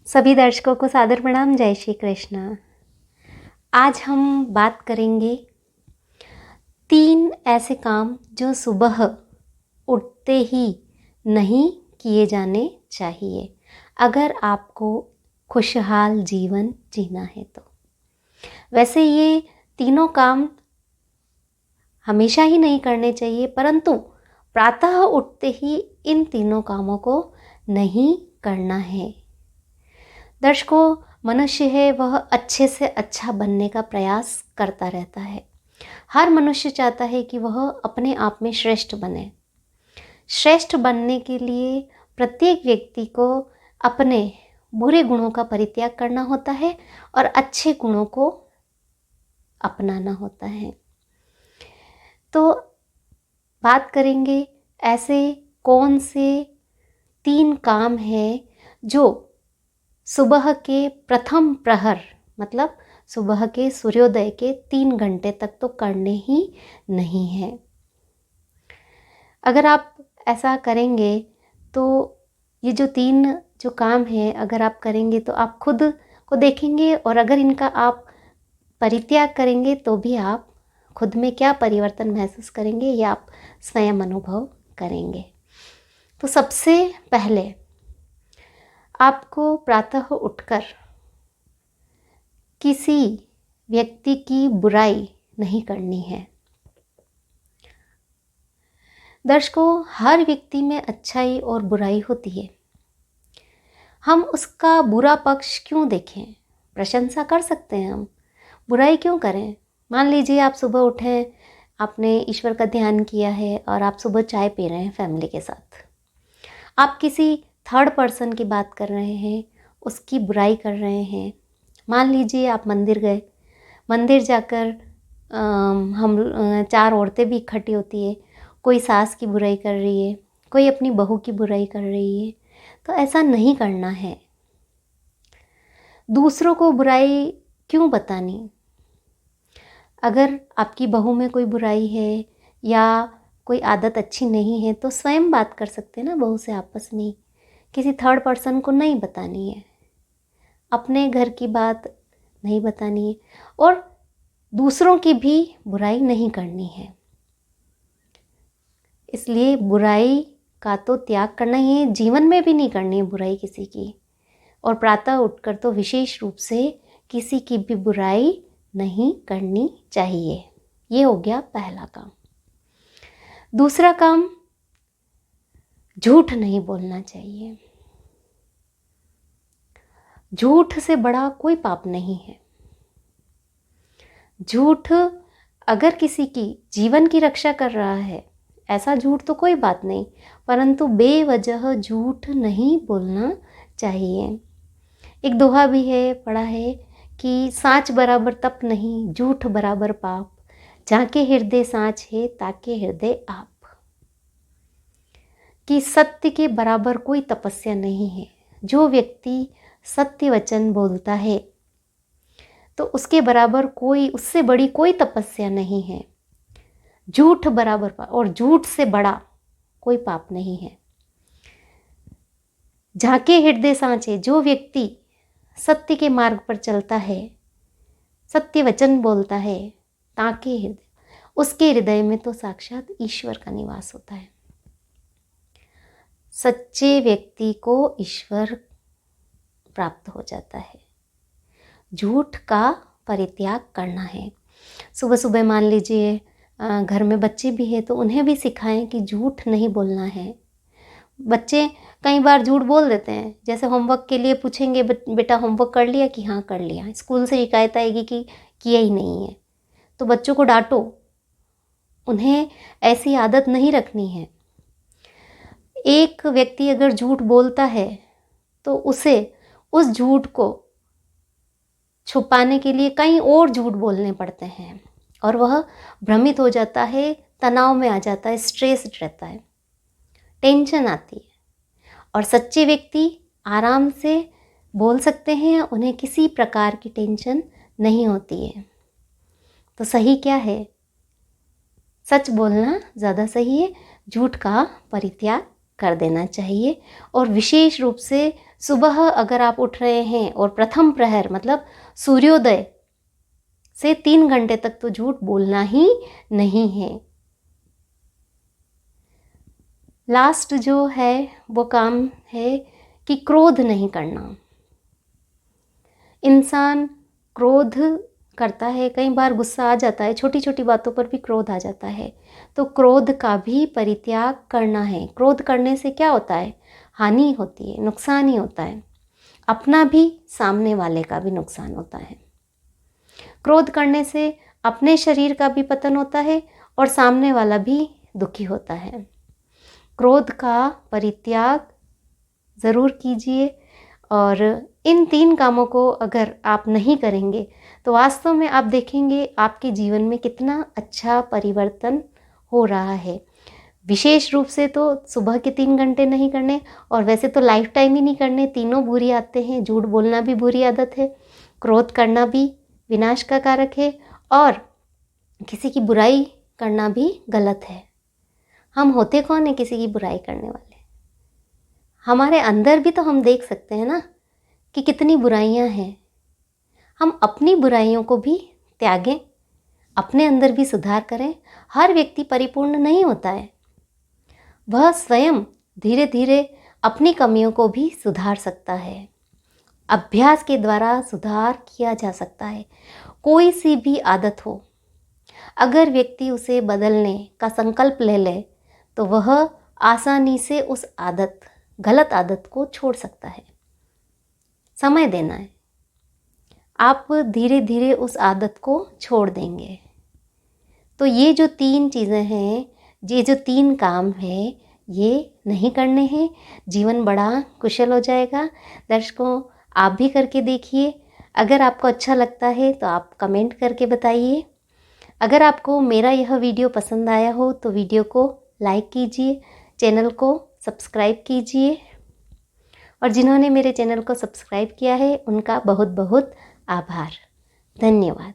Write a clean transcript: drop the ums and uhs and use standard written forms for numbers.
सभी दर्शकों को सादर प्रणाम। जय श्री कृष्ण। आज हम बात करेंगे 3 ऐसे काम जो सुबह उठते ही नहीं किए जाने चाहिए अगर आपको खुशहाल जीवन जीना है तो। वैसे ये तीनों काम हमेशा ही नहीं करने चाहिए, परंतु प्रातः उठते ही इन तीनों कामों को नहीं करना है। दर्शकों, मनुष्य है वह अच्छे से अच्छा बनने का प्रयास करता रहता है। हर मनुष्य चाहता है कि वह अपने आप में श्रेष्ठ बने। श्रेष्ठ बनने के लिए प्रत्येक व्यक्ति को अपने बुरे गुणों का परित्याग करना होता है और अच्छे गुणों को अपनाना होता है। तो बात करेंगे ऐसे कौन से 3 काम हैं जो सुबह के प्रथम प्रहर मतलब सुबह के सूर्योदय के 3 घंटे तक तो करने ही नहीं है। अगर आप ऐसा करेंगे तो ये जो 3 जो काम हैं अगर आप करेंगे तो आप खुद को देखेंगे, और अगर इनका आप परित्याग करेंगे तो भी आप खुद में क्या परिवर्तन महसूस करेंगे ये आप स्वयं अनुभव करेंगे। तो सबसे पहले आपको प्रातः उठकर किसी व्यक्ति की बुराई नहीं करनी है। दर्शकों, हर व्यक्ति में अच्छाई और बुराई होती है। हम उसका बुरा पक्ष क्यों देखें? प्रशंसा कर सकते हैं, हम बुराई क्यों करें? मान लीजिए आप सुबह उठे, आपने ईश्वर का ध्यान किया है और आप सुबह चाय पी रहे हैं फैमिली के साथ। आप किसी थर्ड पर्सन की बात कर रहे हैं, उसकी बुराई कर रहे हैं। मान लीजिए आप मंदिर गए, मंदिर जाकर हम 4 औरतें भी इकट्ठी होती है, कोई सास की बुराई कर रही है, कोई अपनी बहू की बुराई कर रही है। तो ऐसा नहीं करना है। दूसरों को बुराई क्यों बतानी? अगर आपकी बहू में कोई बुराई है या कोई आदत अच्छी नहीं है तो स्वयं बात कर सकते हैं ना बहू से आपस में। किसी थर्ड पर्सन को नहीं बतानी है, अपने घर की बात नहीं बतानी है और दूसरों की भी बुराई नहीं करनी है। इसलिए बुराई का तो त्याग करना ही है, जीवन में भी नहीं करनी है बुराई किसी की। और प्रातः उठकर तो विशेष रूप से किसी की भी बुराई नहीं करनी चाहिए। ये हो गया पहला काम। दूसरा काम, झूठ नहीं बोलना चाहिए। झूठ से बड़ा कोई पाप नहीं है। झूठ अगर किसी की जीवन की रक्षा कर रहा है, ऐसा झूठ तो कोई बात नहीं, परंतु बेवजह झूठ नहीं बोलना चाहिए। एक दोहा भी है, पढ़ा है कि साँच बराबर तप नहीं, झूठ बराबर पाप, जाके हृदय साँच है ताके हृदय आप। कि सत्य के बराबर कोई तपस्या नहीं है। जो व्यक्ति सत्य वचन बोलता है तो उसके बराबर कोई, उससे बड़ी कोई तपस्या नहीं है। झूठ बराबर पाप, और झूठ से बड़ा कोई पाप नहीं है। झाके हृदय सांचे, जो व्यक्ति सत्य के मार्ग पर चलता है, सत्य वचन बोलता है, ताके हृदय, उसके हृदय में तो साक्षात ईश्वर का निवास होता है। सच्चे व्यक्ति को ईश्वर प्राप्त हो जाता है। झूठ का परित्याग करना है। सुबह सुबह मान लीजिए घर में बच्चे भी हैं तो उन्हें भी सिखाएं कि झूठ नहीं बोलना है। बच्चे कई बार झूठ बोल देते हैं। जैसे होमवर्क के लिए पूछेंगे, बेटा होमवर्क कर लिया? कि हाँ कर लिया। स्कूल से शिकायत आएगी कि किया ही नहीं है, तो बच्चों को डांटो, उन्हें ऐसी आदत नहीं रखनी है। एक व्यक्ति अगर झूठ बोलता है तो उसे उस झूठ को छुपाने के लिए कई और झूठ बोलने पड़ते हैं और वह भ्रमित हो जाता है, तनाव में आ जाता है, स्ट्रेस्ड रहता है, टेंशन आती है। और सच्चे व्यक्ति आराम से बोल सकते हैं, उन्हें किसी प्रकार की टेंशन नहीं होती है। तो सही क्या है? सच बोलना ज़्यादा सही है, झूठ का परित्याग कर देना चाहिए। और विशेष रूप से सुबह अगर आप उठ रहे हैं और प्रथम प्रहर मतलब सूर्योदय से 3 घंटे तक तो झूठ बोलना ही नहीं है। लास्ट जो है वो काम है कि क्रोध नहीं करना। इंसान क्रोध करता है, कई बार गुस्सा आ जाता है, छोटी छोटी बातों पर भी क्रोध आ जाता है, तो क्रोध का भी परित्याग करना है। क्रोध करने से क्या होता है? हानि होती है, नुकसान ही होता है, अपना भी सामने वाले का भी नुकसान होता है। क्रोध करने से अपने शरीर का भी पतन होता है और सामने वाला भी दुखी होता है। क्रोध का परित्याग ज़रूर कीजिए और इन 3 कामों को अगर आप नहीं करेंगे तो वास्तव में आप देखेंगे आपके जीवन में कितना अच्छा परिवर्तन हो रहा है। विशेष रूप से तो सुबह के 3 घंटे नहीं करने, और वैसे तो लाइफ टाइम ही नहीं करने, तीनों बुरी आदतें हैं। झूठ बोलना भी बुरी आदत है, क्रोध करना भी विनाश का कारक है, और किसी की बुराई करना भी गलत है। हम होते कौन है किसी की बुराई करने वाले? हमारे अंदर भी तो हम देख सकते हैं ना कि कितनी बुराइयां हैं। हम अपनी बुराइयों को भी त्यागें, अपने अंदर भी सुधार करें। हर व्यक्ति परिपूर्ण नहीं होता है, वह स्वयं धीरे धीरे अपनी कमियों को भी सुधार सकता है। अभ्यास के द्वारा सुधार किया जा सकता है। कोई सी भी आदत हो, अगर व्यक्ति उसे बदलने का संकल्प ले ले तो वह आसानी से उस आदत, गलत आदत को छोड़ सकता है। समय देना है, आप धीरे धीरे उस आदत को छोड़ देंगे। तो ये जो 3 चीज़ें हैं, ये जो 3 काम हैं, ये नहीं करने हैं, जीवन बड़ा कुशल हो जाएगा। दर्शकों, आप भी करके देखिए। अगर आपको अच्छा लगता है तो आप कमेंट करके बताइए। अगर आपको मेरा यह वीडियो पसंद आया हो तो वीडियो को लाइक कीजिए, चैनल को सब्सक्राइब कीजिए, और जिन्होंने मेरे चैनल को सब्सक्राइब किया है उनका बहुत बहुत आभार। धन्यवाद।